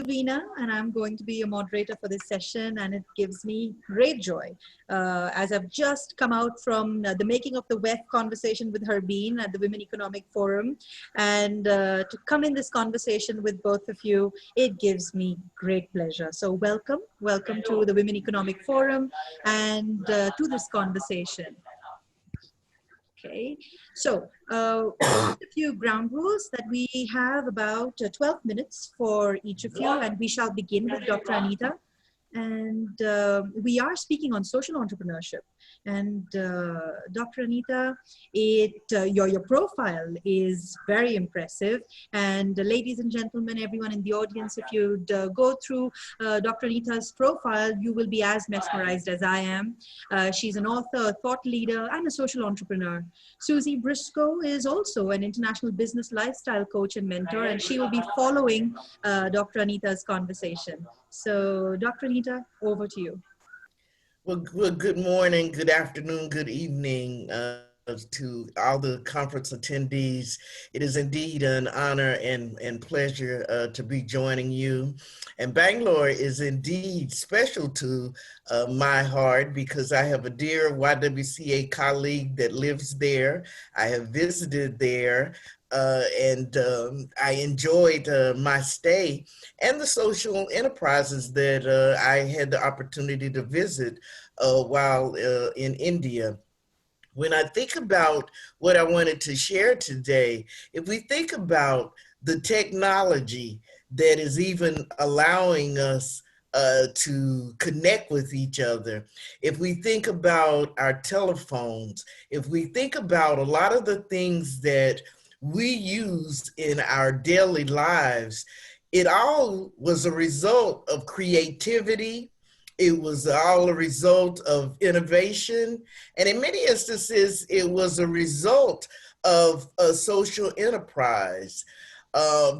Kavina, and I'm going to be a moderator for this session, and it gives me great joy as I've just come out from the making of the WEF conversation with Harbeen at the Women Economic Forum, and to come in this conversation with both of you, it gives me great pleasure. So welcome to the Women Economic Forum and to this conversation. Okay, so a few ground rules that we have about 12 minutes for each of you, and we shall begin with Dr. Anita. And we are speaking on social entrepreneurship. And Dr. Anita, your profile is very impressive. And ladies and gentlemen, everyone in the audience, if you'd go through Dr. Anita's profile, you will be as mesmerized as I am. She's an author, a thought leader, and a social entrepreneur. Susie Briscoe is also an international business lifestyle coach and mentor, and she will be following Dr. Anita's conversation. So, Dr. Anita, over to you. Well, good morning, good afternoon, good evening to all the conference attendees. It is indeed an honor and pleasure to be joining you. And Bangalore is indeed special to my heart because I have a dear YWCA colleague that lives there. I have visited there. And I enjoyed my stay and the social enterprises that I had the opportunity to visit while in India. When I think about what I wanted to share today, if we think about the technology that is even allowing us to connect with each other, if we think about our telephones, if we think about a lot of the things that we use in our daily lives, it all was a result of creativity. It was all a result of innovation. And in many instances, it was a result of a social enterprise.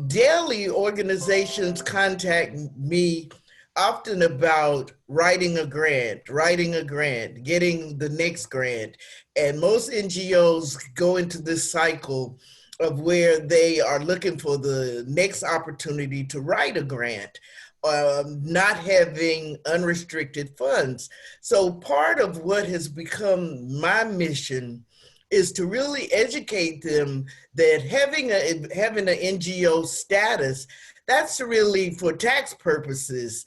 Daily organizations contact me often about writing a grant, getting the next grant. And most NGOs go into this cycle of where they are looking for the next opportunity to write a grant, not having unrestricted funds. So part of what has become my mission is to really educate them that having an NGO status, that's really for tax purposes.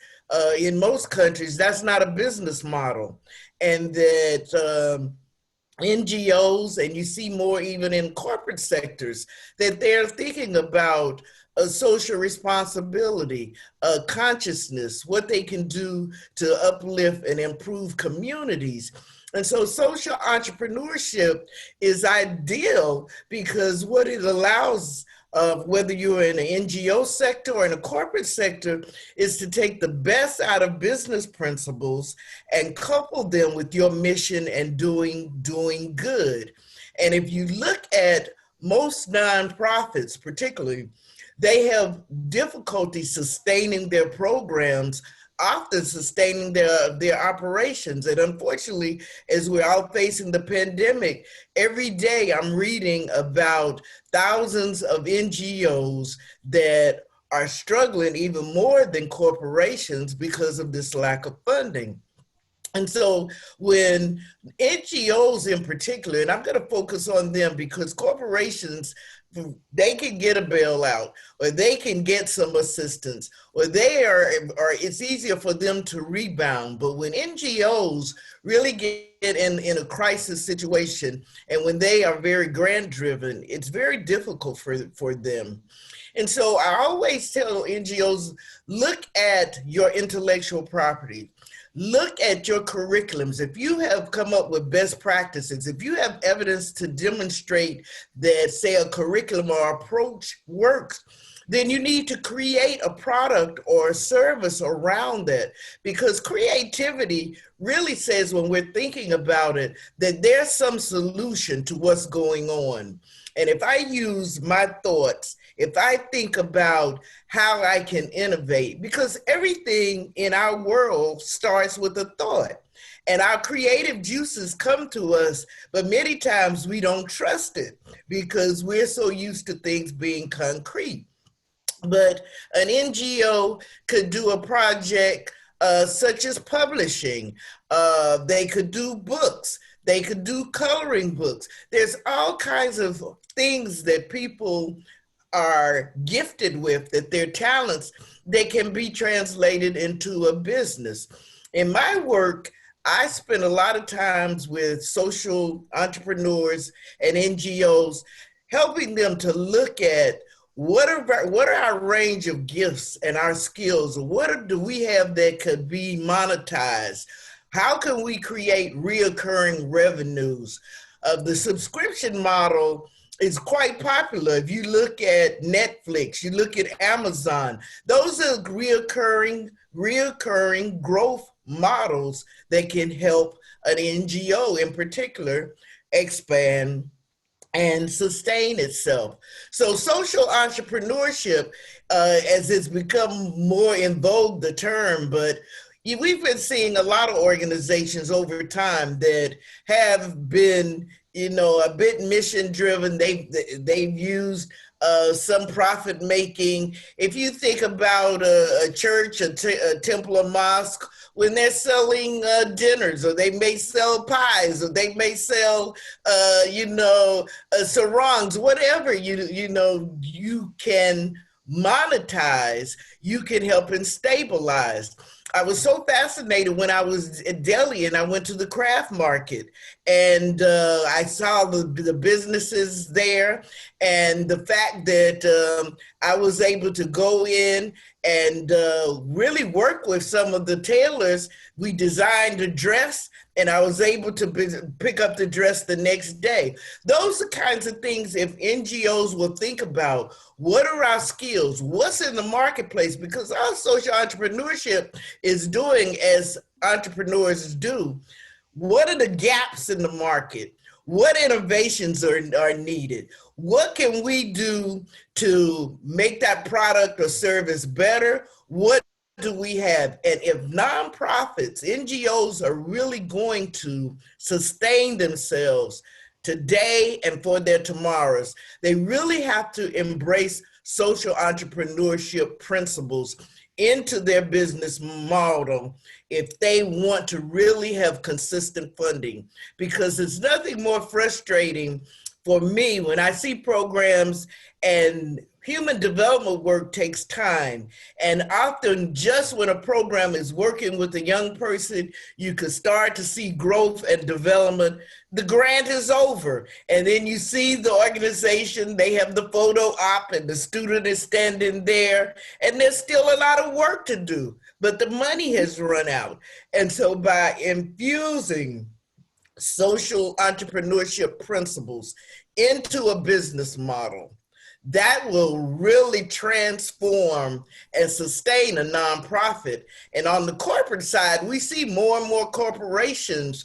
In most countries, that's not a business model. And that NGOs, and you see more even in corporate sectors, that they're thinking about a social responsibility, consciousness, what they can do to uplift and improve communities. And so social entrepreneurship is ideal because what it allows, whether you're in an NGO sector or in a corporate sector, is to take the best out of business principles and couple them with your mission and doing good. And if you look at most nonprofits, particularly, they have difficulty sustaining their programs, often sustaining their operations. And unfortunately, as we're all facing the pandemic, every day I'm reading about thousands of NGOs that are struggling even more than corporations because of this lack of funding. And so when NGOs in particular, and I'm going to focus on them because corporations, they can get a bailout or they can get some assistance or it's easier for them to rebound. But when NGOs really get in a crisis situation and when they are very grant driven, it's very difficult for them. And so I always tell NGOs, look at your intellectual property. Look at your curriculums. If you have come up with best practices, if you have evidence to demonstrate that, say, a curriculum or approach works, then you need to create a product or a service around that, because creativity really says, when we're thinking about it, that there's some solution to what's going on. And if I use my thoughts, if I think about how I can innovate, because everything in our world starts with a thought. And our creative juices come to us, but many times we don't trust it because we're so used to things being concrete. but an NGO could do a project such as publishing. They could do books. They could do coloring books. There's all kinds of things that people are gifted with, that their talents, they can be translated into a business. In my work, I spend a lot of times with social entrepreneurs and NGOs, helping them to look at what are our range of gifts and our skills? Do we have that could be monetized? How can we create reoccurring revenues? The subscription model is quite popular. If you look at Netflix, you look at Amazon, those are reoccurring growth models that can help an NGO in particular expand and sustain itself. So social entrepreneurship, as it's become more in vogue, the term, but we've been seeing a lot of organizations over time that have been, a bit mission driven. They've used some profit making. If you think about a church, a temple, a mosque, when they're selling dinners, or they may sell pies, or they may sell, sarongs, whatever you can monetize, you can help and stabilize. I was so fascinated when I was in Delhi and I went to the craft market, and I saw the businesses there, and the fact that I was able to go in and really work with some of the tailors. We designed a dress, and I was able to pick up the dress the next day. Those are kinds of things, if NGOs will think about, what are our skills? What's in the marketplace? Because our social entrepreneurship is doing as entrepreneurs do. What are the gaps in the market? What innovations are needed? What can we do to make that product or service better? What do we have? And if nonprofits, NGOs are really going to sustain themselves today and for their tomorrows, they really have to embrace social entrepreneurship principles into their business model if they want to really have consistent funding. Because it's nothing more frustrating for me when I see programs, and human development work takes time. And often just when a program is working with a young person, you could start to see growth and development. The grant is over. And then you see the organization, they have the photo op and the student is standing there, and there's still a lot of work to do, but the money has run out. And so by infusing social entrepreneurship principles into a business model, that will really transform and sustain a nonprofit. And on the corporate side, we see more and more corporations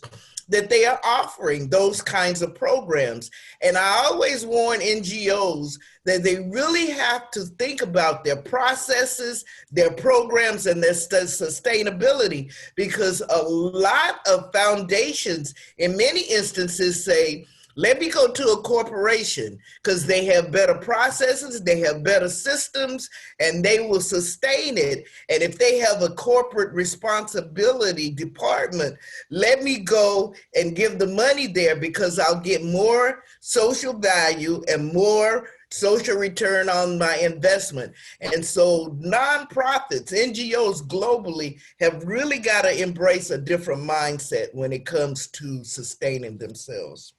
that they are offering those kinds of programs. And I always warn NGOs that they really have to think about their processes, their programs, and their sustainability, because a lot of foundations in many instances say, let me go to a corporation because they have better processes, they have better systems, and they will sustain it. And if they have a corporate responsibility department, let me go and give the money there because I'll get more social value and more social return on my investment. And so nonprofits, NGOs globally have really got to embrace a different mindset when it comes to sustaining themselves.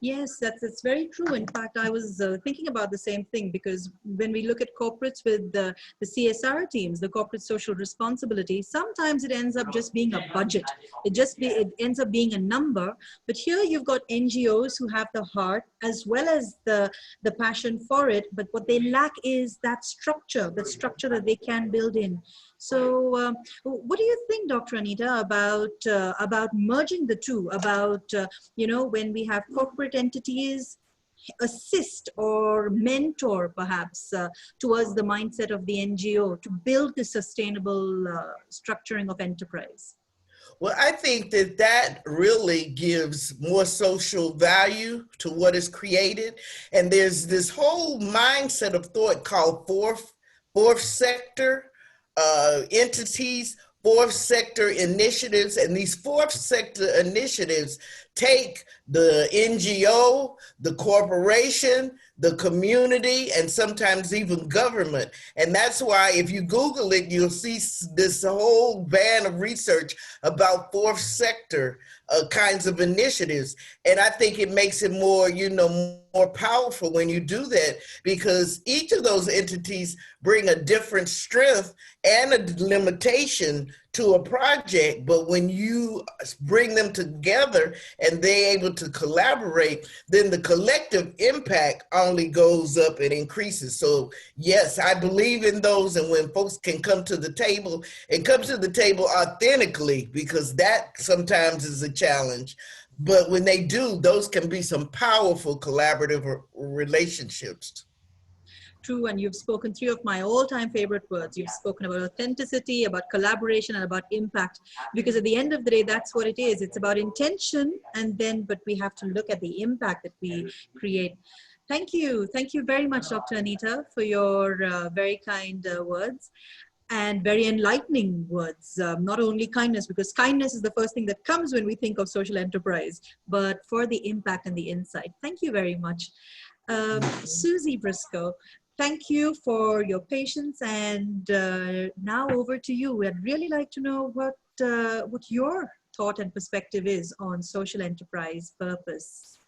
Yes, that's very true. In fact, I was thinking about the same thing, because when we look at corporates with the CSR teams, the corporate social responsibility, sometimes it ends up just being a budget. It ends up being a number. But here you've got NGOs who have the heart as well as the passion for it. But what they lack is that structure that they can build in. So what do you think, Dr. Anita, about merging the two, about, when we have corporate entities assist or mentor perhaps towards the mindset of the NGO to build the sustainable structuring of enterprise? Well, I think that that really gives more social value to what is created. And there's this whole mindset of thought called fourth sector entities, fourth sector initiatives. And these fourth sector initiatives take the NGO, the corporation, the community, and sometimes even government. And that's why if you Google it, you'll see this whole band of research about fourth sector kinds of initiatives. And I think it makes it more, more powerful when you do that, because each of those entities bring a different strength and a limitation to a project. But when you bring them together and they're able to collaborate, then the collective impact only goes up and increases. So yes, I believe in those. And when folks can come to the table and come to the table authentically, because that sometimes is a challenge. But when they do, those can be some powerful collaborative relationships. True, and you've spoken three of my all-time favorite words. You've spoken about authenticity, about collaboration, and about impact, because at the end of the day, that's what it is. It's about intention, but we have to look at the impact that we create. Thank you very much, Dr. Anita, for your very kind words and very enlightening words. Not only kindness, because kindness is the first thing that comes when we think of social enterprise, but for the impact and the insight. Thank you very much. Susie Briscoe, thank you for your patience, and now over to you. I'd really like to know what your thought and perspective is on social enterprise purpose.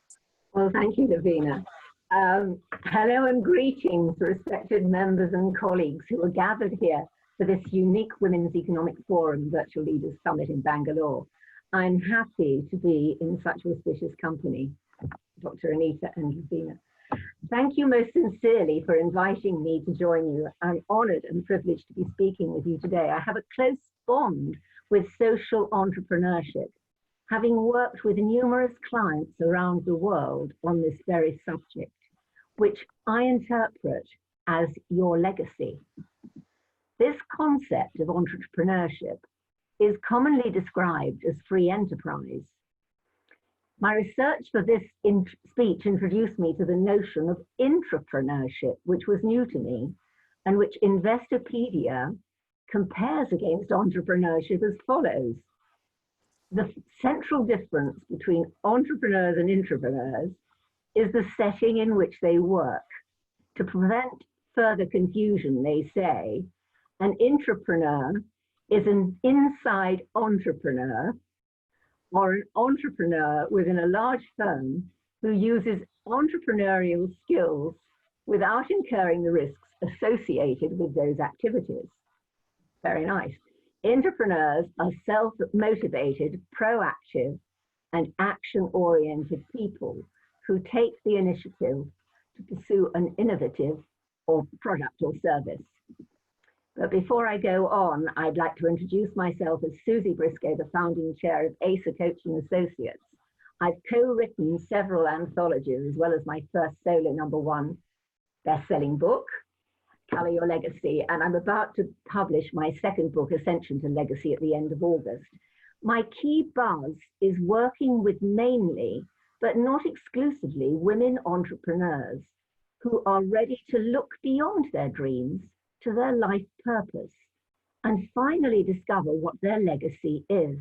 Well, thank you, Lavina. Hello and greetings, respected members and colleagues who are gathered here for this unique Women's Economic Forum Virtual Leaders Summit in Bangalore. I'm happy to be in such auspicious company, Dr. Anita and Lavina. Thank you most sincerely for inviting me to join you. I'm honored and privileged to be speaking with you today. I have a close bond with social entrepreneurship, having worked with numerous clients around the world on this very subject, which I interpret as your legacy. This concept of entrepreneurship is commonly described as free enterprise. My research for this speech introduced me to the notion of intrapreneurship, which was new to me, and which Investopedia compares against entrepreneurship as follows. The central difference between entrepreneurs and intrapreneurs is the setting in which they work. To prevent further confusion, they say, an intrapreneur is an inside entrepreneur or an entrepreneur within a large firm who uses entrepreneurial skills without incurring the risks associated with those activities. Very nice. Entrepreneurs are self-motivated, proactive, and action-oriented people who take the initiative to pursue an innovative or product or service. But before I go on, I'd like to introduce myself as Susie Briscoe, the founding chair of ACER Coaching Associates. I've co-written several anthologies, as well as my first solo #1 best-selling book, Color Your Legacy, and I'm about to publish my second book, Ascension to Legacy, at the end of August. My key buzz is working with mainly, but not exclusively, women entrepreneurs who are ready to look beyond their dreams to their life purpose and finally discover what their legacy is.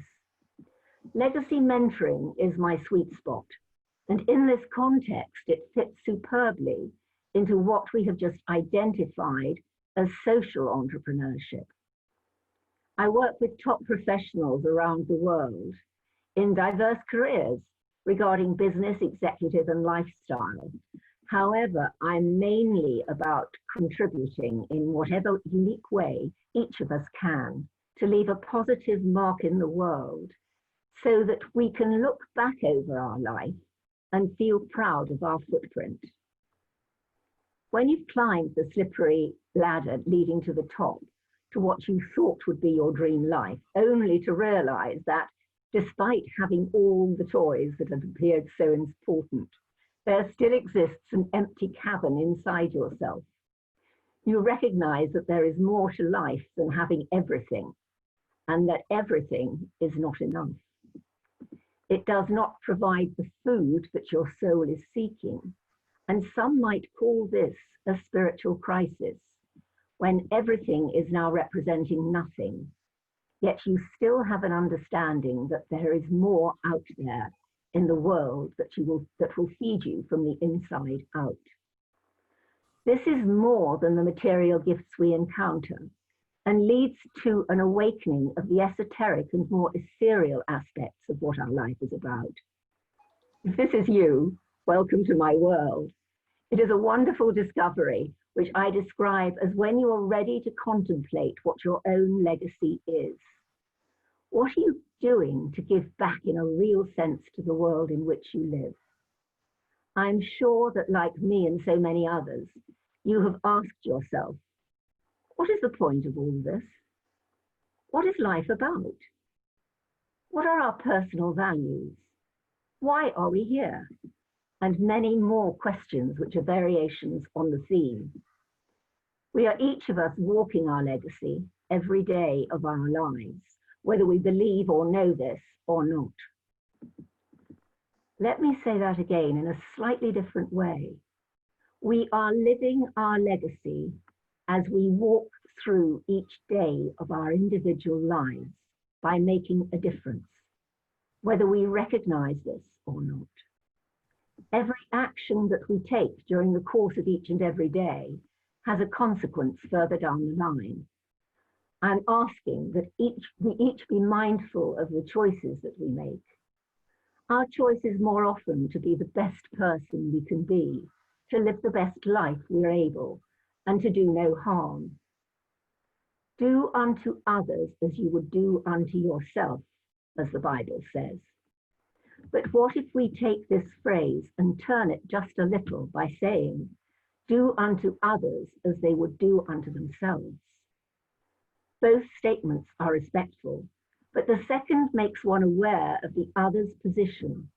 Legacy mentoring is my sweet spot, and in this context, it fits superbly into what we have just identified as social entrepreneurship. I work with top professionals around the world in diverse careers regarding business, executive, and lifestyle. However, I'm mainly about contributing in whatever unique way each of us can to leave a positive mark in the world so that we can look back over our life and feel proud of our footprint. When you've climbed the slippery ladder leading to the top, to what you thought would be your dream life, only to realize that despite having all the toys that have appeared so important, there still exists an empty cavern inside yourself. You recognize that there is more to life than having everything, and that everything is not enough. It does not provide the food that your soul is seeking, and some might call this a spiritual crisis, when everything is now representing nothing, yet you still have an understanding that there is more out there in the world that will feed you from the inside out. This is more than the material gifts we encounter, and leads to an awakening of the esoteric and more ethereal aspects of what our life is about. If this is you, welcome to my world. It is a wonderful discovery, which I describe as when you are ready to contemplate what your own legacy is. What are you doing to give back in a real sense to the world in which you live? I'm sure that, like me and so many others, you have asked yourself, what is the point of all this? What is life about? What are our personal values? Why are we here? And many more questions which are variations on the theme. We are each of us walking our legacy every day of our lives, whether we believe or know this or not. Let me say that again in a slightly different way. We are living our legacy as we walk through each day of our individual lives by making a difference, whether we recognize this or not. Every action that we take during the course of each and every day has a consequence further down the line. I'm asking that we each be mindful of the choices that we make. Our choice is more often to be the best person we can be, to live the best life we're able, and to do no harm. Do unto others as you would do unto yourself, as the Bible says. But what if we take this phrase and turn it just a little by saying, do unto others as they would do unto themselves? Both statements are respectful, but the second makes one aware of the other's position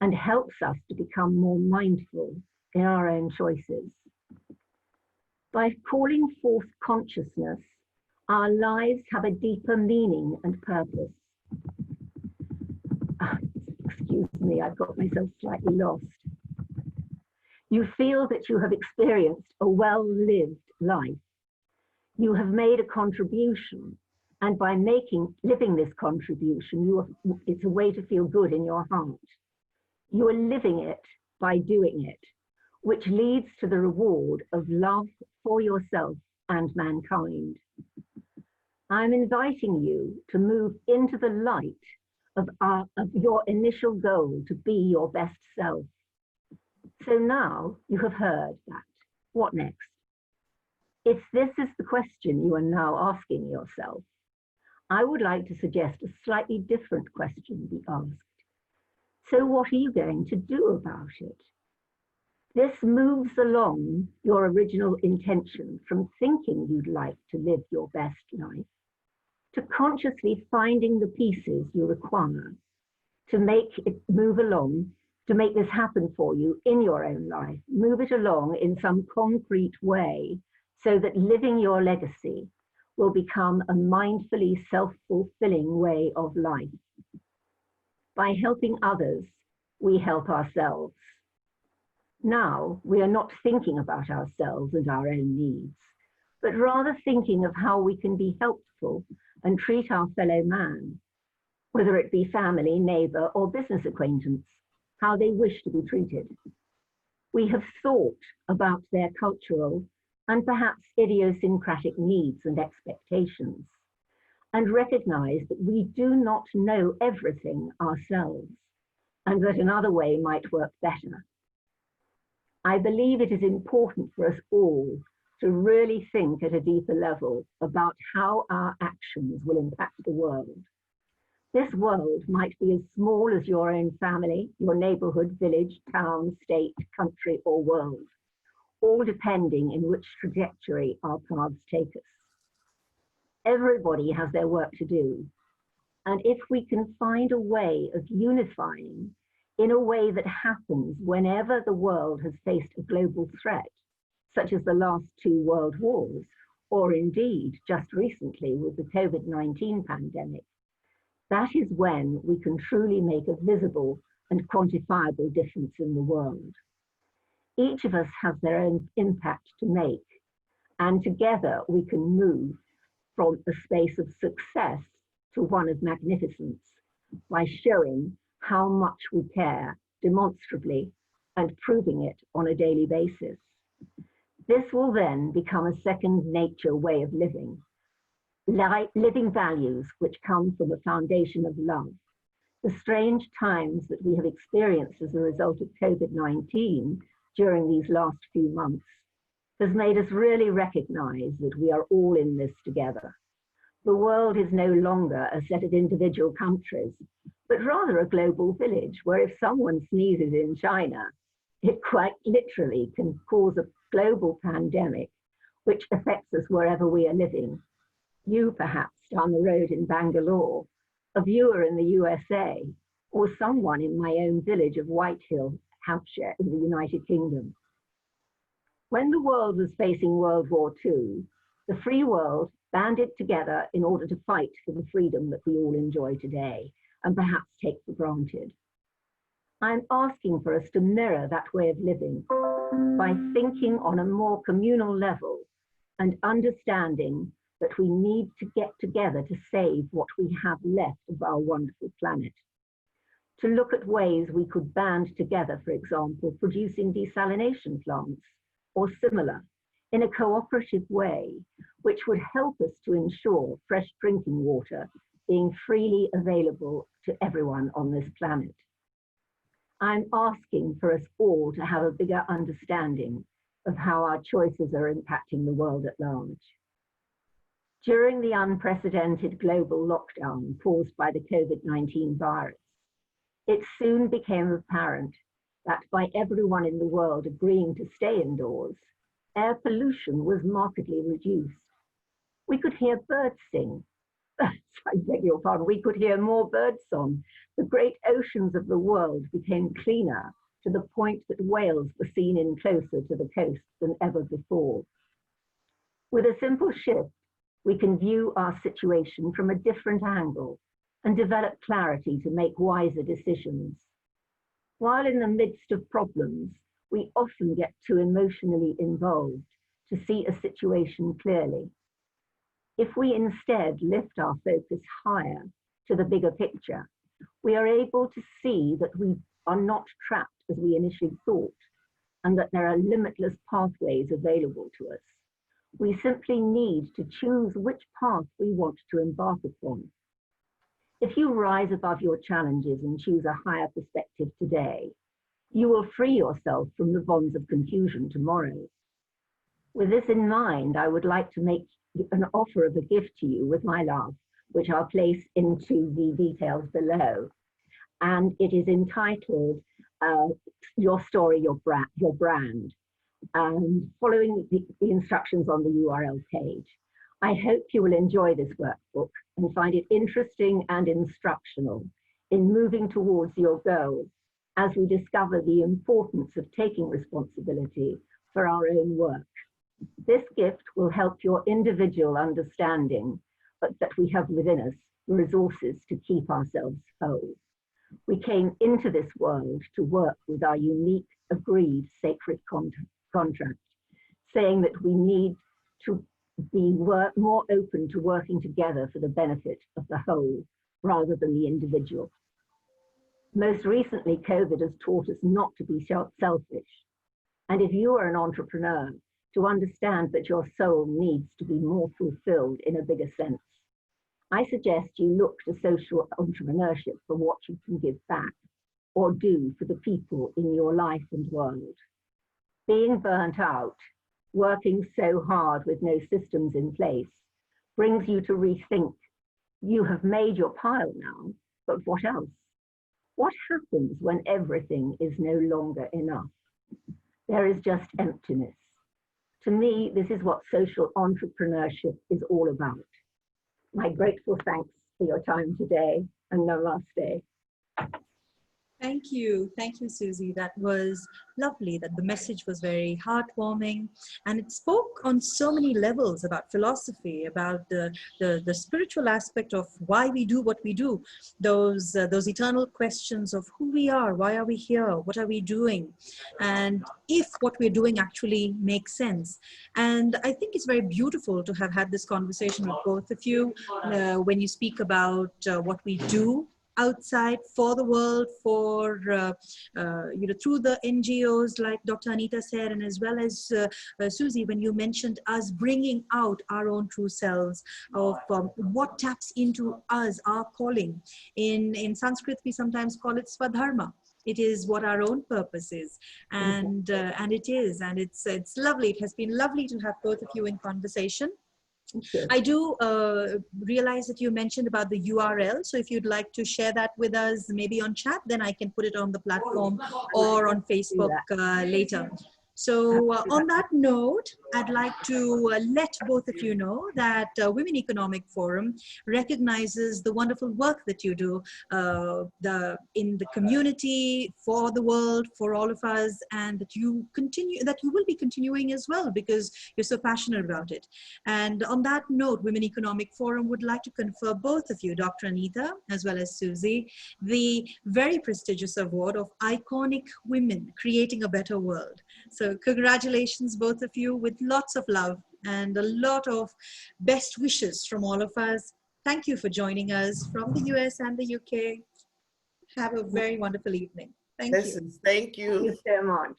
and helps us to become more mindful in our own choices. By calling forth consciousness, our lives have a deeper meaning and purpose. Excuse me, I've got myself slightly lost. You feel that you have experienced a well-lived life. You have made a contribution, and by living this contribution, it's a way to feel good in your heart. You are living it by doing it, which leads to the reward of love for yourself and mankind. I'm inviting you to move into the light of your initial goal to be your best self. So now you have heard that. What next? If this is the question you are now asking yourself, I would like to suggest a slightly different question be asked. So what are you going to do about it? This moves along your original intention from thinking you'd like to live your best life to consciously finding the pieces you require to make it move along, to make this happen for you in your own life. Move it along in some concrete way so that living your legacy will become a mindfully self-fulfilling way of life. By helping others, we help ourselves. Now, we are not thinking about ourselves and our own needs, but rather thinking of how we can be helpful and treat our fellow man, whether it be family, neighbor, or business acquaintance, how they wish to be treated. We have thought about their cultural and perhaps idiosyncratic needs and expectations, and recognize that we do not know everything ourselves, and that another way might work better. I believe it is important for us all to really think at a deeper level about how our actions will impact the world. This world might be as small as your own family, your neighborhood, village, town, state, country, or world, all depending in which trajectory our paths take us. Everybody has their work to do, and if we can find a way of unifying in a way that happens whenever the world has faced a global threat, such as the last 2 world wars, or indeed just recently with the COVID-19 pandemic, that is when we can truly make a visible and quantifiable difference in the world. Each of us has their own impact to make, and together we can move from a space of success to one of magnificence by showing how much we care demonstrably and proving it on a daily basis. This will then become a second nature way of living, living values which come from a foundation of love. The strange times that we have experienced as a result of COVID-19 during these last few months has made us really recognize that we are all in this together. The world is no longer a set of individual countries, but rather a global village where if someone sneezes in China, it quite literally can cause a global pandemic which affects us wherever we are living. You perhaps down the road in Bangalore, a viewer in the USA, or someone in my own village of Whitehill, Hampshire in the United Kingdom. When the world was facing World War II, the free world banded together in order to fight for the freedom that we all enjoy today and perhaps take for granted. I'm asking for us to mirror that way of living by thinking on a more communal level and understanding that we need to get together to save what we have left of our wonderful planet. To look at ways we could band together, for example, producing desalination plants or similar in a cooperative way, which would help us to ensure fresh drinking water being freely available to everyone on this planet. I'm asking for us all to have a bigger understanding of how our choices are impacting the world at large. During the unprecedented global lockdown caused by the COVID-19 virus, it soon became apparent that by everyone in the world agreeing to stay indoors, air pollution was markedly reduced. We could hear birds sing. I beg your pardon, we could hear more birdsong. The great oceans of the world became cleaner to the point that whales were seen in closer to the coast than ever before. With a simple shift, we can view our situation from a different angle and develop clarity to make wiser decisions. While in the midst of problems, we often get too emotionally involved to see a situation clearly. If we instead lift our focus higher to the bigger picture, we are able to see that we are not trapped as we initially thought, and that there are limitless pathways available to us. We simply need to choose which path we want to embark upon. If you rise above your challenges and choose a higher perspective today, you will free yourself from the bonds of confusion tomorrow. With this in mind, I would like to make an offer of a gift to you with my love, which I'll place into the details below. And it is entitled Your Story, Your Brand, following the instructions on the URL page. I hope you will enjoy this workbook and find it interesting and instructional in moving towards your goal as we discover the importance of taking responsibility for our own work. This gift will help your individual understanding, but that we have within us the resources to keep ourselves whole. We came into this world to work with our unique, agreed, sacred contract, saying that we need to be more open to working together for the benefit of the whole rather than the individual. Most recently, COVID has taught us not to be selfish. And if you are an entrepreneur, to understand that your soul needs to be more fulfilled in a bigger sense, I suggest you look to social entrepreneurship for what you can give back or do for the people in your life and world. Being burnt out, working so hard with no systems in place, brings you to rethink. You have made your pile now, but what else? What happens when everything is no longer enough? There is just emptiness. To me, this is what social entrepreneurship is all about. My grateful thanks for your time today, and namaste. Thank you. Thank you, Susie. That was lovely. That the message was very heartwarming, and it spoke on so many levels about philosophy, about the spiritual aspect of why we do what we do, those eternal questions of who we are, why are we here, what are we doing, and if what we're doing actually makes sense. And I think it's very beautiful to have had this conversation with both of you when you speak about what we do outside for the world, for through the NGOs, like Dr. Anita said, and as well as Susie, when you mentioned us bringing out our own true selves of what taps into us, our calling. In Sanskrit, we sometimes call it Swadharma. It is what our own purpose is, and it's lovely. It has been lovely to have both of you in conversation. I do realize that you mentioned about the URL. So if you'd like to share that with us, maybe on chat, then I can put it on the platform or on Facebook later. So on that note, I'd like to let both of you know that Women Economic Forum recognizes the wonderful work that you do in the community, for the world, for all of us, and that you will be continuing as well, because you're so passionate about it. And on that note, Women Economic Forum would like to confer both of you, Dr. Anita, as well as Susie, the very prestigious award of Iconic Women Creating a Better World. So congratulations, both of you, with lots of love and a lot of best wishes from all of us. Thank you for joining us from the US and the UK. Have a very wonderful evening. Thank you. Thank you. Thank you so much.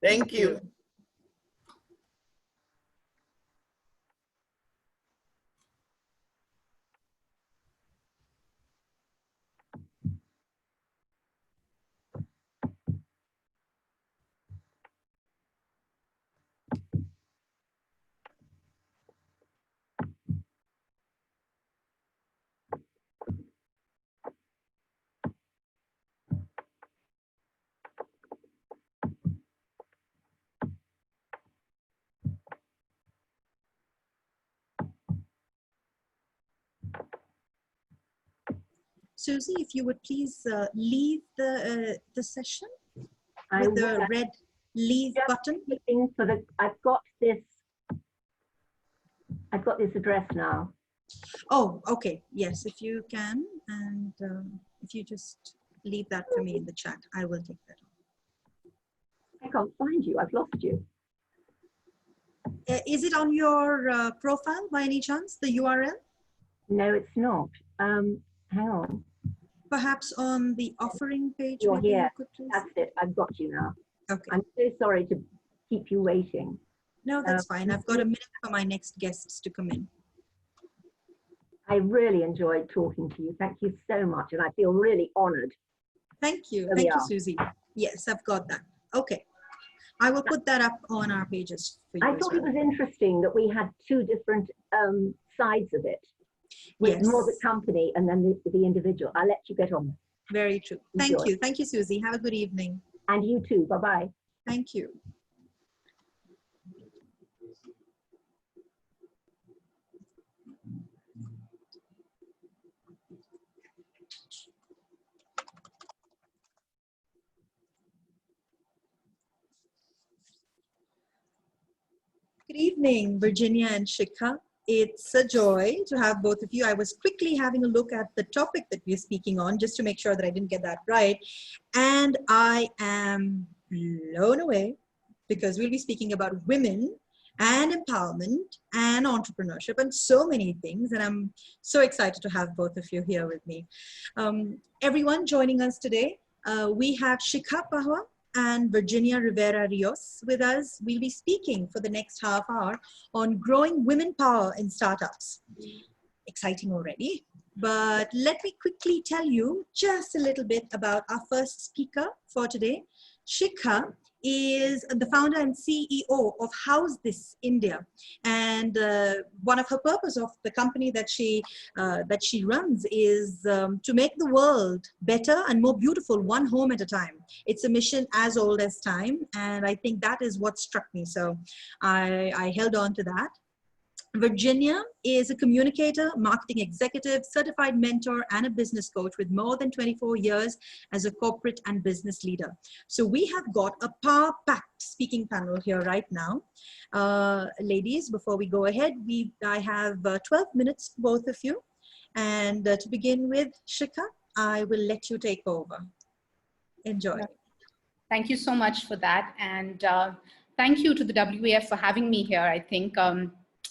Thank you. Susie, if you would please leave the session with the red leave button. I've got this address now. Oh, okay. Yes, if you can, and if you just leave that for me in the chat, I will take that on. I can't find you. I've lost you. Is it on your profile by any chance, the URL? No, it's not. Hang on. Perhaps on the offering page. You're here. That's it. I've got you now. Okay. I'm so sorry to keep you waiting. No, that's fine. I've got a minute for my next guests to come in. I really enjoyed talking to you. Thank you so much. And I feel really honored. Thank you. Thank you, Susie. Yes, I've got that. Okay. I will put that up on our pages for you. I thought it was interesting that we had two different sides of it. With more the company and then the individual. I'll let you get on. Very true. Thank you. Thank you, Susie. Have a good evening. And you too. Bye-bye. Thank you. Good evening, Virginia and Shikha. It's a joy to have both of you. I was quickly having a look at the topic that we're speaking on just to make sure that I didn't get that right. And I am blown away because we'll be speaking about women and empowerment and entrepreneurship and so many things. And I'm so excited to have both of you here with me. Everyone joining us today, we have Shikha Pahwa and Virginia Rivera Rios with us. We'll be speaking for the next half hour on growing women power in startups. Exciting already, but let me quickly tell you just a little bit about our first speaker for today. Shikha is the founder and CEO of House This India, and one of her purpose of the company that she runs is to make the world better and more beautiful, one home at a time. It's a mission as old as time, and I think that is what struck me. So I held on to that. Virginia is a communicator, marketing executive, certified mentor, and a business coach with more than 24 years as a corporate and business leader. So we have got a power-packed speaking panel here right now. Ladies, before we go ahead, I have 12 minutes for both of you. And to begin with, Shikha, I will let you take over. Enjoy. Thank you so much for that. And thank you to the WEF for having me here. I think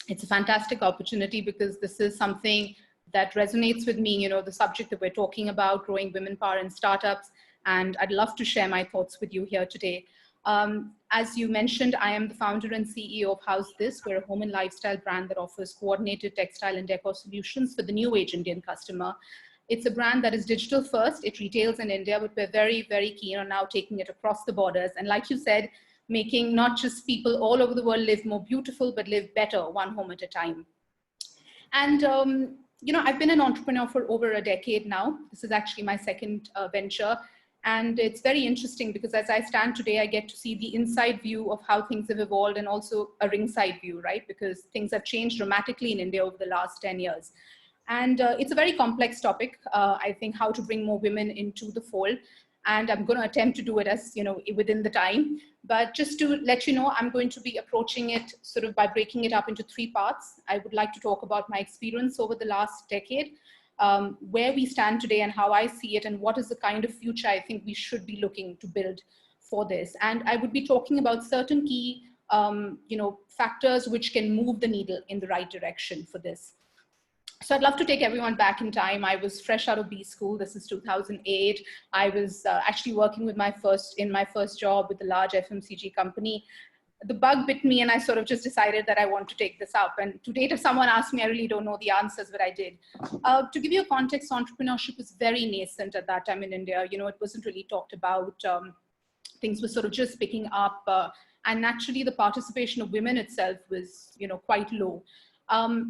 it's a fantastic opportunity because this is something that resonates with me, the subject that we're talking about, growing women power in startups. And I'd love to share my thoughts with you here today. As you mentioned, I am the founder and CEO of How's This. We're a home and lifestyle brand that offers coordinated textile and decor solutions for the new age Indian customer. It's a brand that is digital first. It retails in India, but we're very, very keen on now taking it across the borders. And like you said, making not just people all over the world live more beautiful, but live better, one home at a time. And, I've been an entrepreneur for over a decade now. This is actually my second venture. And it's very interesting because as I stand today, I get to see the inside view of how things have evolved and also a ringside view, right? Because things have changed dramatically in India over the last 10 years. And it's a very complex topic, I think, how to bring more women into the fold. And I'm going to attempt to do it as, within the time. But just to let you know, I'm going to be approaching it sort of by breaking it up into 3 parts. I would like to talk about my experience over the last decade, where we stand today and how I see it, and what is the kind of future I think we should be looking to build for this. And I would be talking about certain key, factors which can move the needle in the right direction for this. So I'd love to take everyone back in time. I was fresh out of B school. This is 2008. I was actually working with my first job with a large FMCG company. The bug bit me and I sort of just decided that I want to take this up. And to date, if someone asked me, I really don't know the answers, but I did. To give you a context, entrepreneurship was very nascent at that time in India. It wasn't really talked about. Things were sort of just picking up. And naturally, the participation of women itself was, quite low.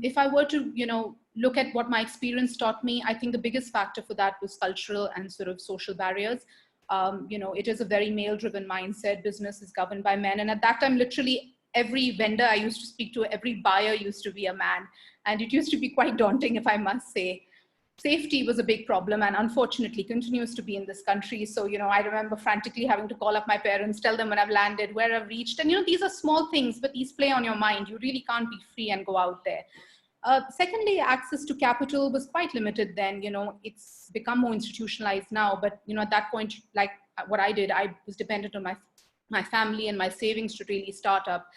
If I were to, look at what my experience taught me, I think the biggest factor for that was cultural and sort of social barriers. It is a very male-driven mindset. Business is governed by men. And at that time, literally every vendor I used to speak to, every buyer used to be a man. And it used to be quite daunting, if I must say. Safety was a big problem and unfortunately continues to be in this country. So, I remember frantically having to call up my parents, tell them when I've landed, where I've reached. And, these are small things, but these play on your mind. You really can't be free and go out there. Secondly, access to capital was quite limited then. It's become more institutionalized now. But, at that point, like what I did, I was dependent on my family and my savings to really start up.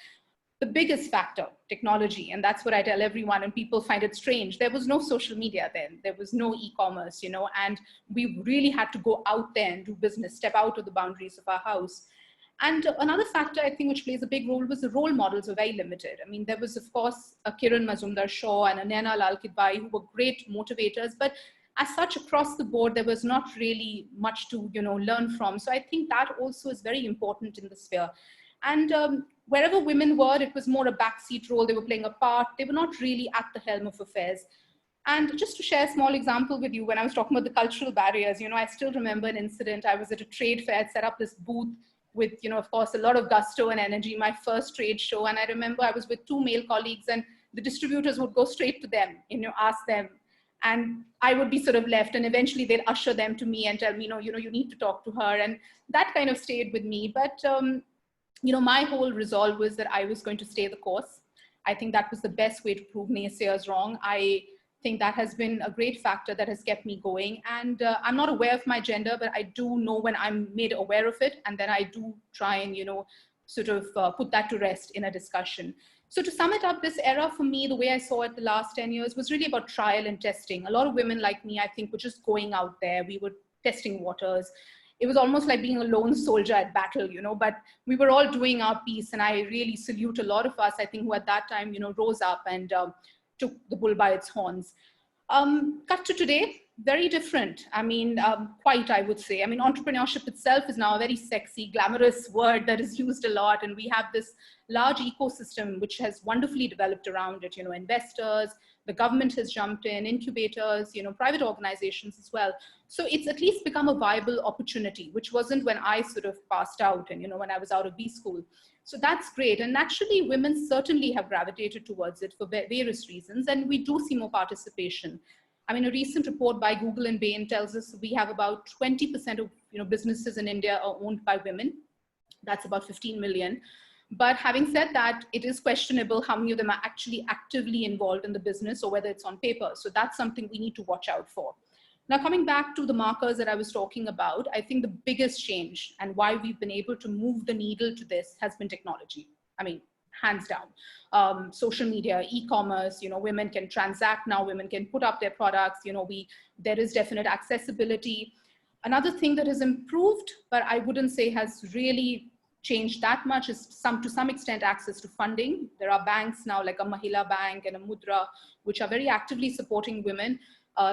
The biggest factor, technology, and that's what I tell everyone, and people find it strange. There was no social media then. There was no e-commerce, and we really had to go out there and do business, step out of the boundaries of our house. And another factor, I think, which plays a big role was the role models were very limited. I mean, there was, of course, a Kiran Mazumdar-Shaw and a Naina Lal Kidwai who were great motivators, but as such, across the board, there was not really much to, learn from. So I think that also is very important in the sphere. And wherever women were, it was more a backseat role. They were playing a part. They were not really at the helm of affairs. And just to share a small example with you, when I was talking about the cultural barriers, I still remember an incident. I was at a trade fair, set up this booth with, of course, a lot of gusto and energy, my first trade show. And I remember I was with 2 male colleagues and the distributors would go straight to them, ask them. And I would be sort of left, and eventually they'd usher them to me and tell me, you need to talk to her. And that kind of stayed with me. But, my whole resolve was that I was going to stay the course. I think that was the best way to prove naysayers wrong. I think that has been a great factor that has kept me going. And I'm not aware of my gender, but I do know when I'm made aware of it. And then I do try and, sort of put that to rest in a discussion. So to sum it up, this era for me, the way I saw it the last 10 years was really about trial and testing. A lot of women like me, I think, were just going out there. We were testing waters. It was almost like being a lone soldier at battle, but we were all doing our piece. And I really salute a lot of us, I think, who at that time, rose up and took the bull by its horns. Cut to today, very different. I mean, quite, I would say. I mean, entrepreneurship itself is now a very sexy, glamorous word that is used a lot. And we have this large ecosystem which has wonderfully developed around it. You know, investors, the government has jumped in, incubators, you know, private organizations as well. So it's at least become a viable opportunity, which wasn't when I sort of passed out and, you know, when I was out of B school. So that's great. And naturally, women certainly have gravitated towards it for various reasons. And we do see more participation. I mean, a recent report by Google and Bain tells us we have about 20% of, you know, businesses in India are owned by women. That's about 15 million. But having said that, it is questionable how many of them are actually actively involved in the business or whether it's on paper. So that's something we need to watch out for. Now, coming back to the markers that I was talking about, I think the biggest change and why we've been able to move the needle to this has been technology. I mean, hands down. Social media, e-commerce, you know, women can transact now, women can put up their products, you know, there is definite accessibility. Another thing that has improved, but I wouldn't say has really changed that much, is to some extent access to funding. There are banks now like a Mahila Bank and a Mudra, which are very actively supporting women.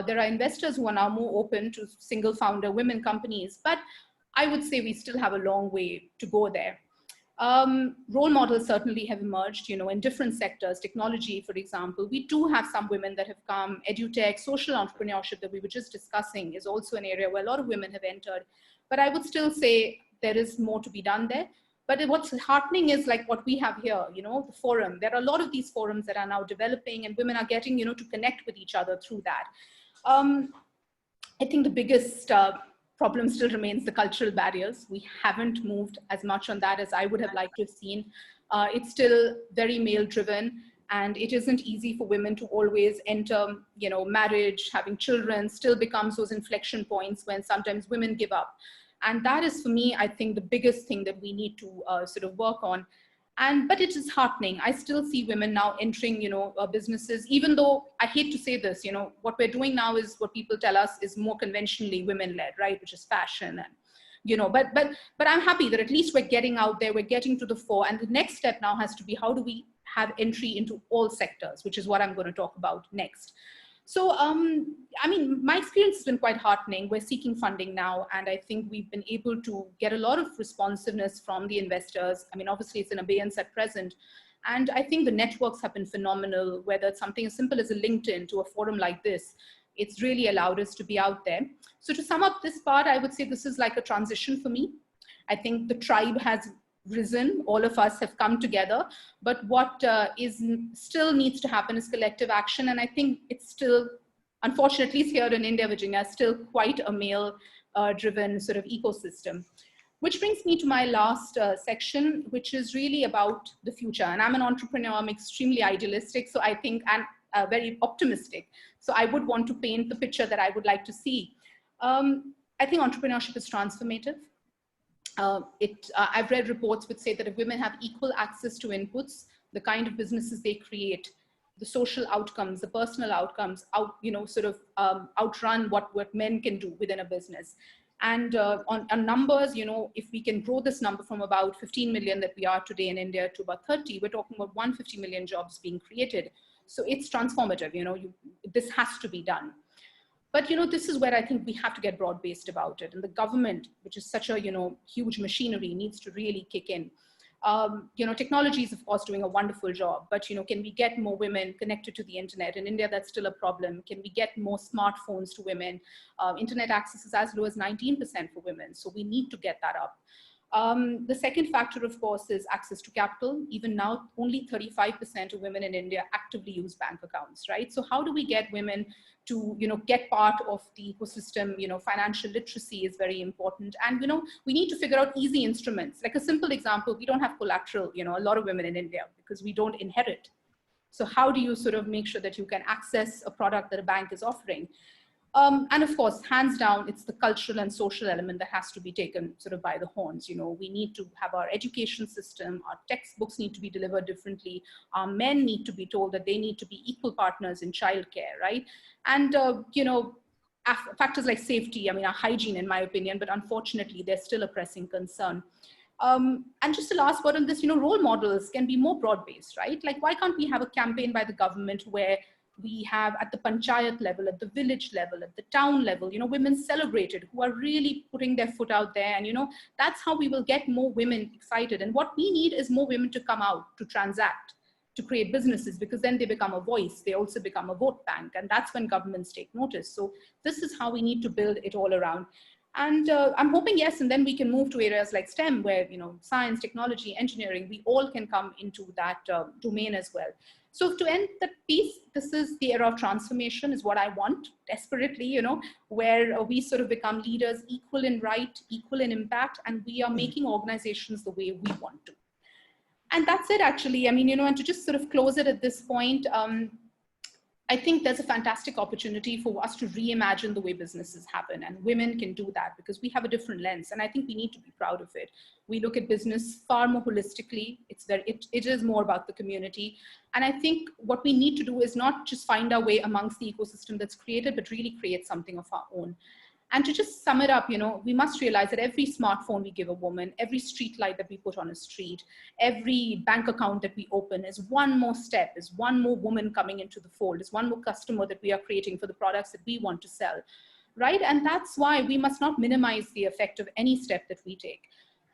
There are investors who are now more open to single founder women companies, but I would say we still have a long way to go there. Role models certainly have emerged, you know, in different sectors. Technology, for example, we do have some women that have come. Edutech, social entrepreneurship that we were just discussing is also an area where a lot of women have entered. But I would still say there is more to be done there. But what's heartening is like what we have here, you know, the forum. There are a lot of these forums that are now developing and women are getting, you know, to connect with each other through that. I think the biggest problem still remains the cultural barriers. We haven't moved as much on that as I would have liked to have seen. It's still very male driven, and it isn't easy for women to always enter, you know, marriage, having children still becomes those inflection points when sometimes women give up. And that is, for me, I think the biggest thing that we need to sort of work on. But it is heartening. I still see women now entering, you know, businesses, even though I hate to say this, you know, what we're doing now is what people tell us is more conventionally women-led, right? Which is fashion and, you know, but I'm happy that at least we're getting out there, we're getting to the fore. And the next step now has to be, how do we have entry into all sectors, which is what I'm going to talk about next. So, I mean, my experience has been quite heartening. We're seeking funding now, and I think we've been able to get a lot of responsiveness from the investors. I mean, obviously it's in abeyance at present. And I think the networks have been phenomenal, whether it's something as simple as a LinkedIn to a forum like this. It's really allowed us to be out there. So to sum up this part, I would say this is like a transition for me. I think the tribe has risen, all of us have come together, but what still needs to happen is collective action. And I think it's still, unfortunately, here in India, Virginia, still quite a male driven sort of ecosystem. Which brings me to my last section, which is really about the future. And I'm an entrepreneur, I'm extremely idealistic, so I think I'm very optimistic. So I would want to paint the picture that I would like to see. I think entrepreneurship is transformative. I've read reports which say that if women have equal access to inputs, the kind of businesses they create, the social outcomes, the personal outcomes, outrun what men can do within a business. And on numbers, you know, if we can grow this number from about 15 million that we are today in India to about 30, we're talking about 150 million jobs being created. So it's transformative, you know, this has to be done. But, you know, this is where I think we have to get broad-based about it. And the government, which is such a, you know, huge machinery, needs to really kick in. You know, technology is, of course, doing a wonderful job. But, you know, can we get more women connected to the internet? In India, that's still a problem. Can we get more smartphones to women? Internet access is as low as 19% for women. So we need to get that up. The second factor, of course, is access to capital. Even now, only 35% of women in India actively use bank accounts, right? So how do we get women to, you know, get part of the ecosystem? You know, financial literacy is very important. And, you know, we need to figure out easy instruments. Like a simple example, we don't have collateral, you know, a lot of women in India because we don't inherit. So how do you sort of make sure that you can access a product that a bank is offering? And of course, hands down, it's the cultural and social element that has to be taken sort of by the horns. You know, we need to have our education system, our textbooks need to be delivered differently. Our men need to be told that they need to be equal partners in childcare, right? And, you know, factors like safety, I mean, our hygiene, in my opinion, but unfortunately, they're still a pressing concern. And just the last word on this, you know, role models can be more broad-based, right? Like, why can't we have a campaign by the government where We have at the panchayat level, at the village level, at the town level, women celebrated who are really putting their foot out there. And, that's how we will get more women excited. And what we need is more women to come out, to transact, to create businesses, because then they become a voice. They also become a vote bank. And that's when governments take notice. So this is how we need to build it all around. And I'm hoping, yes, and then we can move to areas like STEM, where, science, technology, engineering, we all can come into that domain as well. So to end the piece, this is the era of transformation is what I want desperately, where we sort of become leaders, equal in right, equal in impact, and we are making organizations the way we want to. And that's it, actually. I mean, and to just sort of close it at this point, I think there's a fantastic opportunity for us to reimagine the way businesses happen, and women can do that because we have a different lens, and I think we need to be proud of it. We look at business far more holistically. It is more about the community, and I think what we need to do is not just find our way amongst the ecosystem that's created, but really create something of our own. And to just sum it up, we must realize that every smartphone we give a woman, every street light that we put on a street, every bank account that we open is one more step, is one more woman coming into the fold, is one more customer that we are creating for the products that we want to sell, right? And that's why we must not minimize the effect of any step that we take.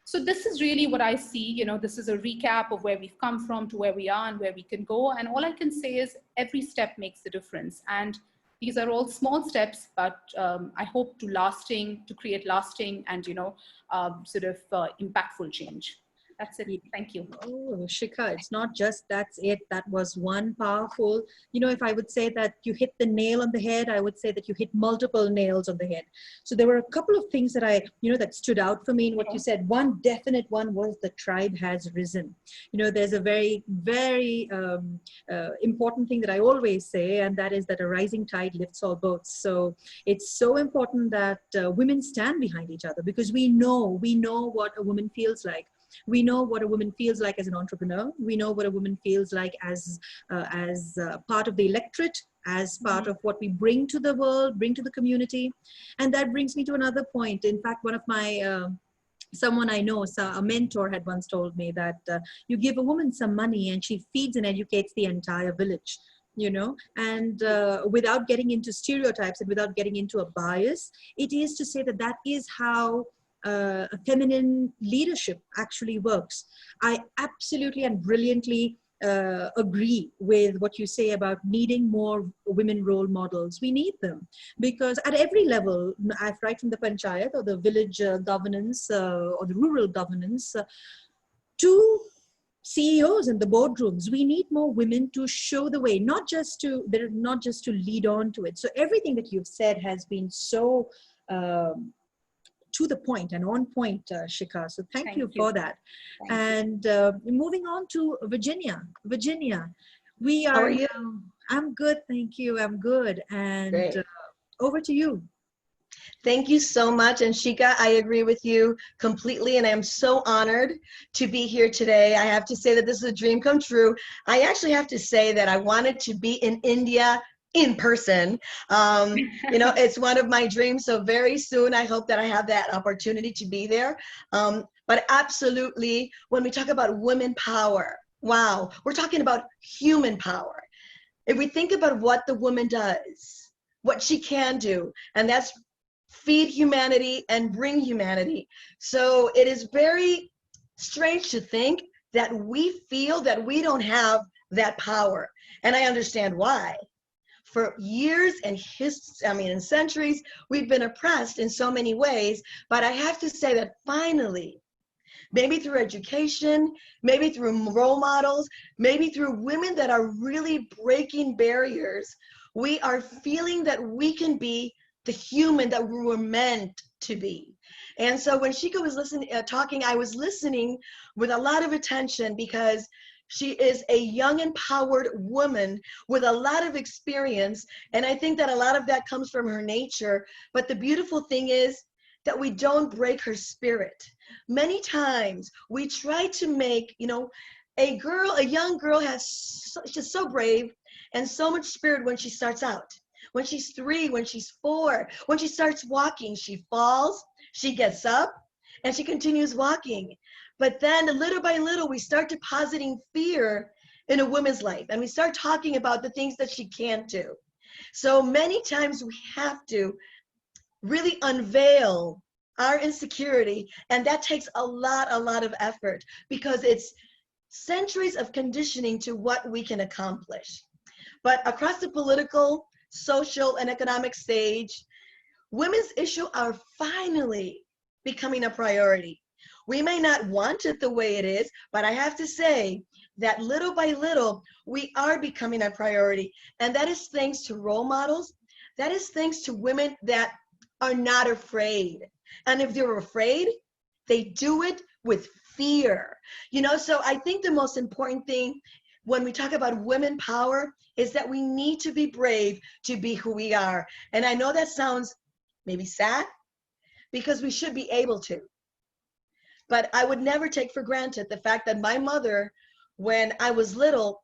So this is really what I see. This is a recap of where we've come from to where we are and where we can go. And all I can say is every step makes a difference. And these are all small steps, but I hope to create lasting and, impactful change. That's it. Thank you. Oh, Shikha, it's not just that's it. That was one powerful, if I would say that you hit the nail on the head, I would say that you hit multiple nails on the head. So there were a couple of things that that stood out for me in what you said. One definite one was the tribe has risen. There's a very, very important thing that I always say, and that is that a rising tide lifts all boats. So it's so important that women stand behind each other, because we know what a woman feels like. We know what a woman feels like as an entrepreneur. We know what a woman feels like as part of the electorate, as part of what we bring to the world, bring to the community. And that brings me to another point. In fact, one of my, someone I know, a mentor had once told me that you give a woman some money and she feeds and educates the entire village. And without getting into stereotypes and without getting into a bias, it is to say that is how feminine leadership actually works. I absolutely and brilliantly agree with what you say about needing more women role models. We need them because at every level, right from the panchayat or the village governance or the rural governance to CEOs in the boardrooms, we need more women to show the way, not just to lead on to it. So everything that you've said has been so to the point and on point, Shikha. So thank you for that. And moving on to Virginia. Virginia, we are. How are you? I'm good, thank you. I'm good. And over to you. Thank you so much. And Shikha, I agree with you completely. And I'm so honored to be here today. I have to say that this is a dream come true. I actually have to say that I wanted to be in India in person. It's one of my dreams. So very soon, I hope that I have that opportunity to be there. But absolutely, when we talk about women power, wow, we're talking about human power. If we think about what the woman does, what she can do, and that's feed humanity and bring humanity. So it is very strange to think that we feel that we don't have that power. And I understand why. For years and centuries, we've been oppressed in so many ways. But I have to say that finally, maybe through education, maybe through role models, maybe through women that are really breaking barriers, we are feeling that we can be the human that we were meant to be. And so when Shikha was talking, I was listening with a lot of attention because she is a young, empowered woman with a lot of experience. And I think that a lot of that comes from her nature. But the beautiful thing is that we don't break her spirit. Many times we try to make, a young girl she's so brave and so much spirit when she starts out. When she's 3, when she's 4, when she starts walking, she falls, she gets up, and she continues walking. But then little by little, we start depositing fear in a woman's life, and we start talking about the things that she can't do. So many times we have to really unveil our insecurity, and that takes a lot of effort, because it's centuries of conditioning to what we can accomplish. But across the political, social, and economic stage, women's issues are finally becoming a priority. We may not want it the way it is, but I have to say that little by little, we are becoming a priority. And that is thanks to role models. That is thanks to women that are not afraid. And if they're afraid, they do it with fear. You know, so I think the most important thing when we talk about women power is that we need to be brave to be who we are. And I know that sounds maybe sad, because we should be able to. But I would never take for granted the fact that my mother, when I was little,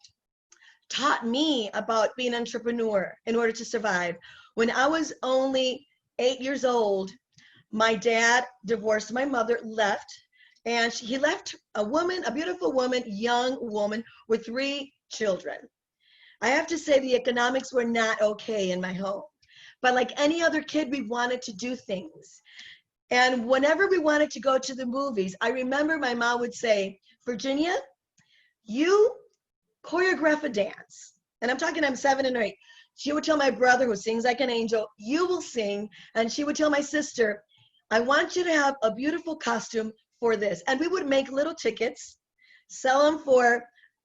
taught me about being an entrepreneur in order to survive. When I was only 8 years old, my dad divorced my mother, left, and he left a woman, a beautiful woman, young woman with 3 children. I have to say the economics were not okay in my home. But like any other kid, we wanted to do things. And whenever we wanted to go to the movies, I remember my mom would say, Virginia, you choreograph a dance. And I'm 7 and 8. She would tell my brother, who sings like an angel, you will sing. And she would tell my sister, I want you to have a beautiful costume for this. And we would make little tickets, sell them for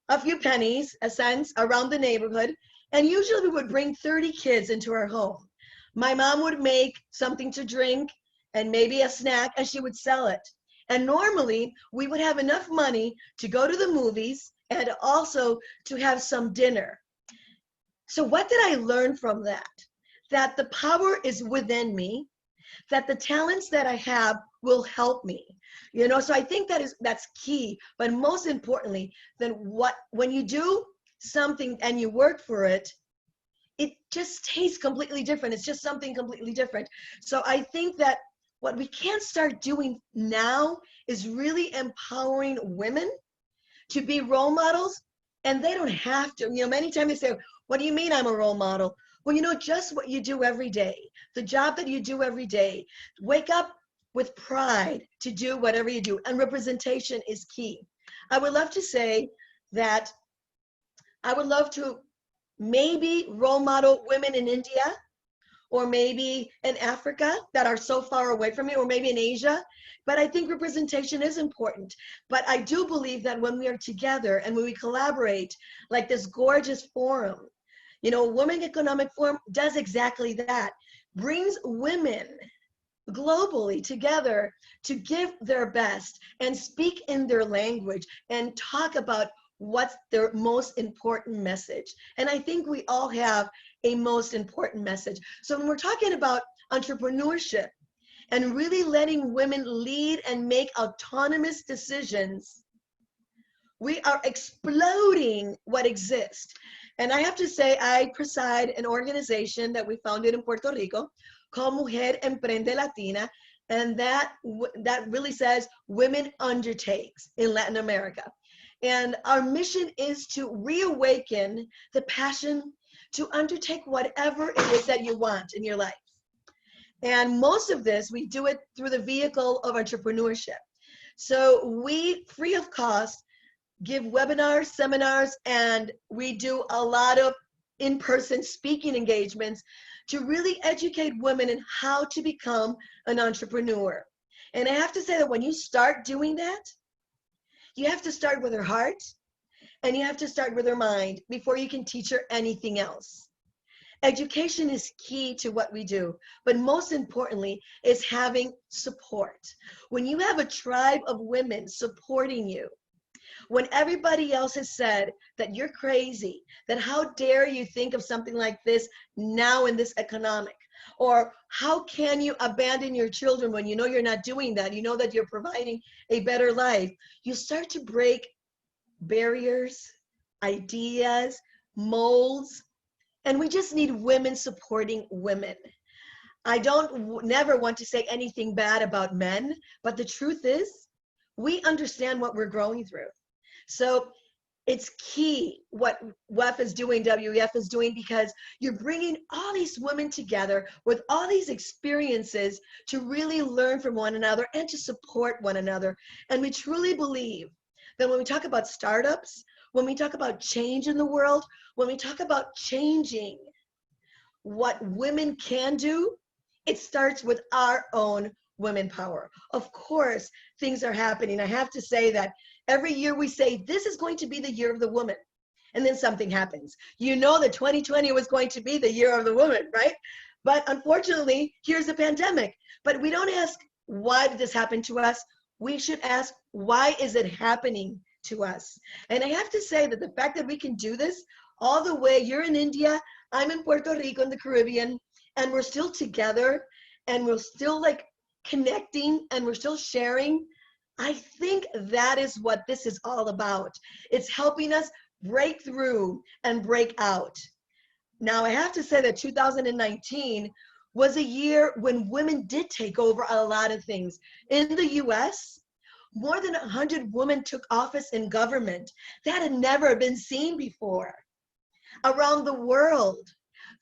a few pennies, a cent, around the neighborhood. And usually we would bring 30 kids into our home. My mom would make something to drink and maybe a snack, and she would sell it. And normally we would have enough money to go to the movies and also to have some dinner. So what did I learn from that? That the power is within me, that the talents that I have will help me. You know, so I think that's key. But most importantly, when you do something and you work for it, it just tastes completely different. It's just something completely different. So I think that what we can start doing now is really empowering women to be role models. And they don't have to, you know, many times they say, what do you mean I'm a role model? Well, you know, just what you do every day, the job that you do every day. Wake up with pride to do whatever you do. And representation is key. I would love to say that I would love to maybe role model women in India, or maybe in Africa that are so far away from me, or maybe in Asia. But I think representation is important. But I do believe that when we are together and when we collaborate, like this gorgeous forum, you know, Women Economic Forum does exactly that, brings women globally together to give their best and speak in their language and talk about what's their most important message. And I think we all have a most important message. So when we're talking about entrepreneurship and really letting women lead and make autonomous decisions, we are exploding what exists. And I have to say, I preside an organization that we founded in Puerto Rico called Mujer Emprende Latina. And that really says women undertakes in Latin America. And our mission is to reawaken the passion to undertake whatever it is that you want in your life. And most of this, we do it through the vehicle of entrepreneurship. So we, free of cost, give webinars, seminars, and we do a lot of in-person speaking engagements to really educate women in how to become an entrepreneur. And I have to say that when you start doing that, you have to start with her heart and you have to start with her mind before you can teach her anything else. Education is key to what we do, but most importantly is having support. When you have a tribe of women supporting you, when everybody else has said that you're crazy, that how dare you think of something like this now in this economic, or how can you abandon your children when you know you're not doing that, you know that you're providing a better life, you start to break barriers, ideas, molds, and we just need women supporting women. I never want to say anything bad about men, but the truth is, we understand what we're growing through. So it's key what WEF is doing, WEF is doing, because you're bringing all these women together with all these experiences to really learn from one another and to support one another. And we truly believe that when we talk about startups, when we talk about change in the world, when we talk about changing what women can do, it starts with our own women power. Of course, things are happening. I have to say that every year we say, this is going to be the year of the woman. And then something happens. You know that 2020 was going to be the year of the woman, right? But unfortunately, here's the pandemic. But we don't ask, why did this happen to us? We should ask, why is it happening to us? And I have to say that the fact that we can do this all the way, you're in India, I'm in Puerto Rico in the Caribbean, and we're still together, and we're still like connecting, and we're still sharing. I think that is what this is all about. It's helping us break through and break out. Now, I have to say that 2019 was a year when women did take over a lot of things. In the US, more than 100 women took office in government. That had never been seen before. Around the world,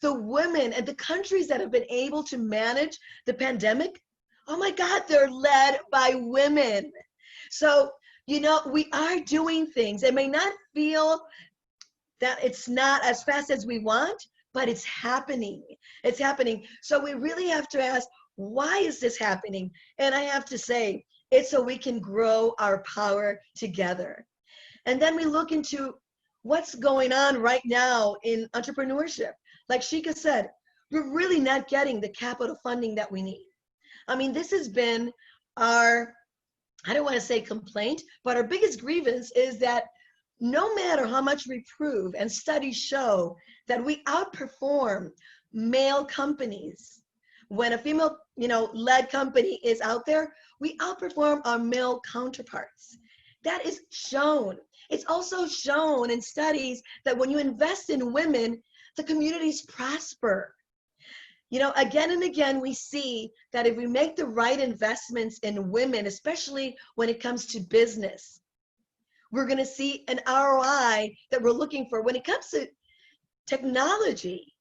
the women and the countries that have been able to manage the pandemic, oh my God, they're led by women. So, you know, we are doing things. It may not feel that it's not as fast as we want, but it's happening. It's happening. So we really have to ask, why is this happening? And I have to say, it's so we can grow our power together. And then we look into what's going on right now in entrepreneurship. Like Shika said, we're really not getting the capital funding that we need. I mean, this has been our, I don't want to say complaint, but our biggest grievance is that no matter how much we prove, and studies show that we outperform male companies. When a female, led company is out there, we outperform our male counterparts. That is shown. It's also shown in studies that when you invest in women, the communities prosper. Again and again, we see that if we make the right investments in women, especially when it comes to business, we're going to see an ROI that we're looking for. When it comes to technology,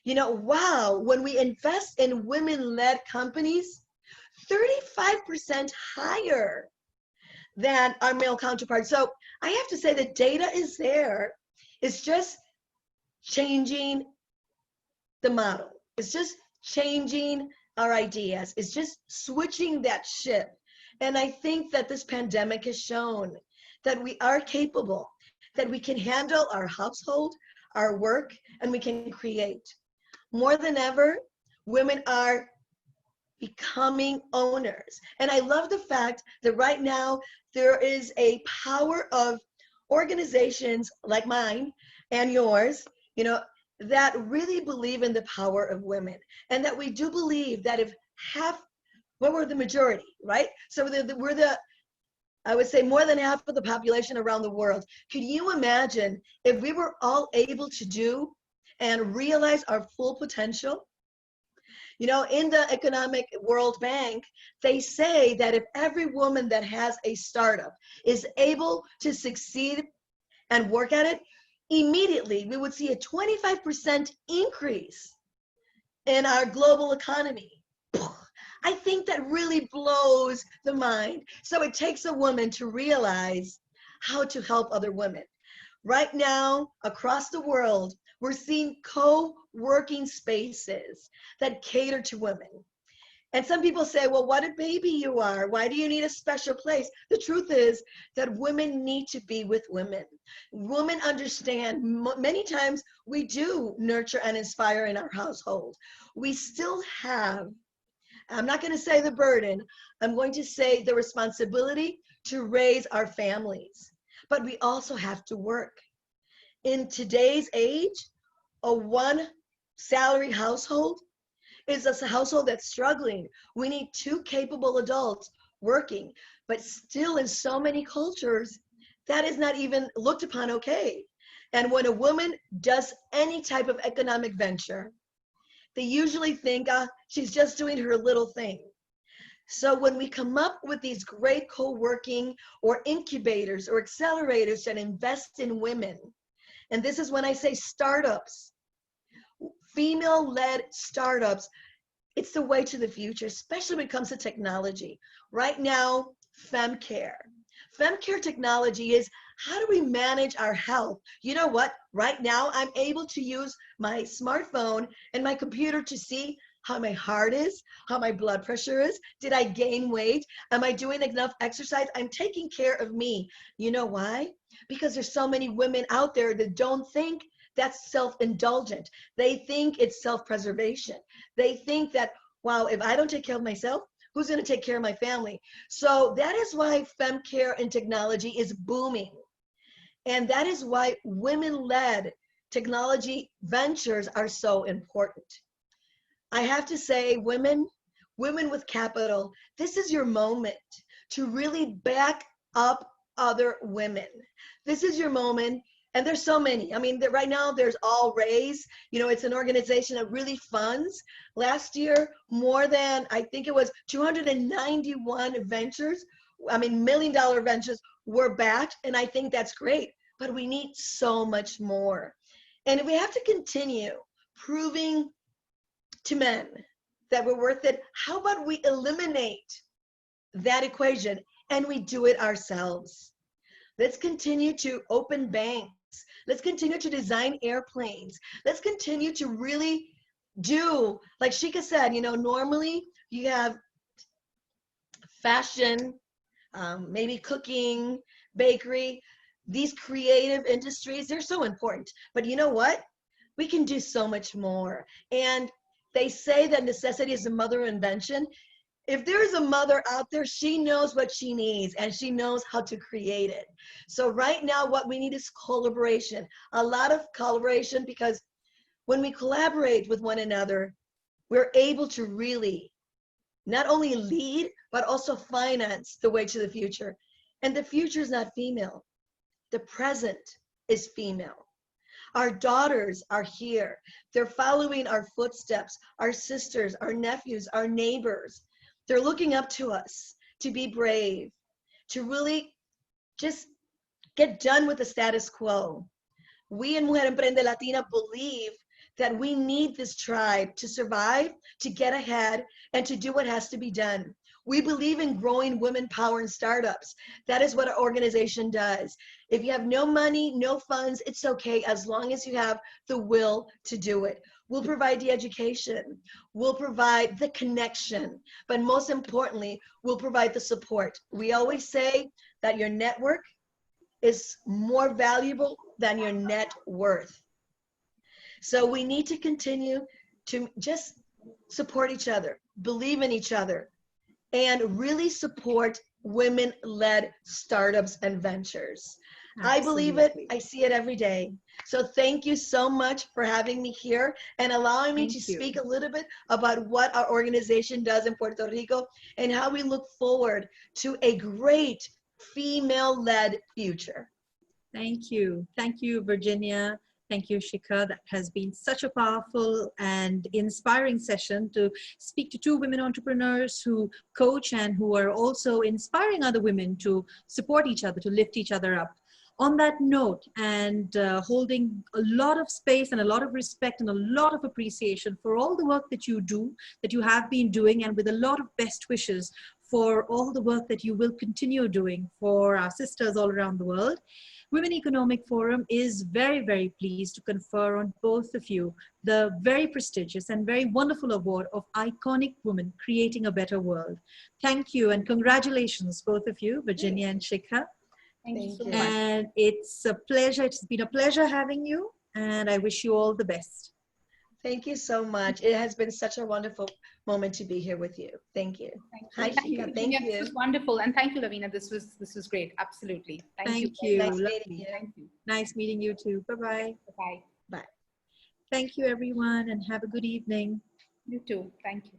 wow, when we invest in women-led companies, 35% higher than our male counterparts. So I have to say the data is there. It's just changing the model. It's just changing our ideas. It's just switching that ship. And I think that this pandemic has shown that we are capable, that we can handle our household, our work, and we can create. More than ever, women are becoming owners. And I love the fact that right now there is a power of organizations like mine and yours, that really believe in the power of women, and that we do believe that if we're the majority, right? So we're the, I would say, more than half of the population around the world. Could you imagine if we were all able to do and realize our full potential? In the Economic World Bank, they say that if every woman that has a startup is able to succeed and work at it, immediately we would see a 25% increase in our global economy. I think that really blows the mind. So it takes a woman to realize how to help other women. Right now, across the world, we're seeing co-working spaces that cater to women. And some people say, well, what a baby you are. Why do you need a special place? The truth is that women need to be with women. Women understand, many times we do nurture and inspire in our household. We still have, I'm not going to say the burden, I'm going to say the responsibility to raise our families. But we also have to work. In today's age, a one salary household is a household that's struggling. We need two capable adults working, but still in so many cultures, that is not even looked upon okay. And when a woman does any type of economic venture, they usually think she's just doing her little thing. So when we come up with these great co-working or incubators or accelerators that invest in women, and this is when I say startups, female-led startups, it's the way to the future, especially when it comes to technology. Right now, femcare. Femcare technology is how do we manage our health? You know what? Right now, I'm able to use my smartphone and my computer to see how my heart is, how my blood pressure is. Did I gain weight? Am I doing enough exercise? I'm taking care of me. You know why? Because there's so many women out there that don't think that's self-indulgent. They think it's self-preservation. They think that, wow, if I don't take care of myself, who's going to take care of my family? So that is why femcare and technology is booming. And that is why women-led technology ventures are so important. I have to say, women with capital, this is your moment to really back up other women. This is your moment. And there's so many. I mean, right now there's All Raise. You know, it's an organization that really funds. Last year, more than, I think it was 291 ventures, I mean, $1 million ventures were backed. And I think that's great. But we need so much more. And we have to continue proving to men that we're worth it. How about we eliminate that equation and we do it ourselves? Let's continue to open banks. Let's continue to design airplanes. Let's continue to really do, like Shika said, you know, normally you have fashion, maybe cooking, bakery, these creative industries, they're so important. But you know what? We can do so much more. And they say that necessity is the mother of invention. If there's a mother out there, she knows what she needs and she knows how to create it. So right now, what we need is collaboration, a lot of collaboration, because when we collaborate with one another, we're able to really not only lead, but also finance the way to the future. And the future is not female. The present is female. Our daughters are here. They're following our footsteps, our sisters, our nephews, our neighbors. They're looking up to us to be brave, to really just get done with the status quo. We in Mujer Emprende Latina believe that we need this tribe to survive, to get ahead, and to do what has to be done. We believe in growing women power in startups. That is what our organization does. If you have no money, no funds, it's okay as long as you have the will to do it. We'll provide the education. We'll provide the connection. But most importantly, we'll provide the support. We always say that your network is more valuable than your net worth. So we need to continue to just support each other, believe in each other, and really support women-led startups and ventures. Absolutely. I believe it. I see it every day. So thank you so much for having me here and allowing me to speak a little bit about what our organization does in Puerto Rico and how we look forward to a great female-led future. Thank you. Thank you, Virginia. Thank you, Shika. That has been such a powerful and inspiring session to speak to two women entrepreneurs who coach and who are also inspiring other women to support each other, to lift each other up. On that note, and holding a lot of space and a lot of respect and a lot of appreciation for all the work that you do, that you have been doing, and with a lot of best wishes for all the work that you will continue doing for our sisters all around the world. Women Economic Forum is very, very pleased to confer on both of you the very prestigious and very wonderful award of Iconic Woman Creating a Better World. Thank you and congratulations, both of you, Virginia and Shika. Thank you so much. And it's a pleasure. It's been a pleasure having you, and I wish you all the best. Thank you so much. It has been such a wonderful moment to be here with you. Thank you. Hi, Shika. Thank you. This was wonderful. And thank you, Lavina. This was great. Absolutely. Thank you. Nice meeting you. Thank you. Nice meeting you too. Bye-bye. Bye. Bye. Thank you, everyone, and have a good evening. You too. Thank you.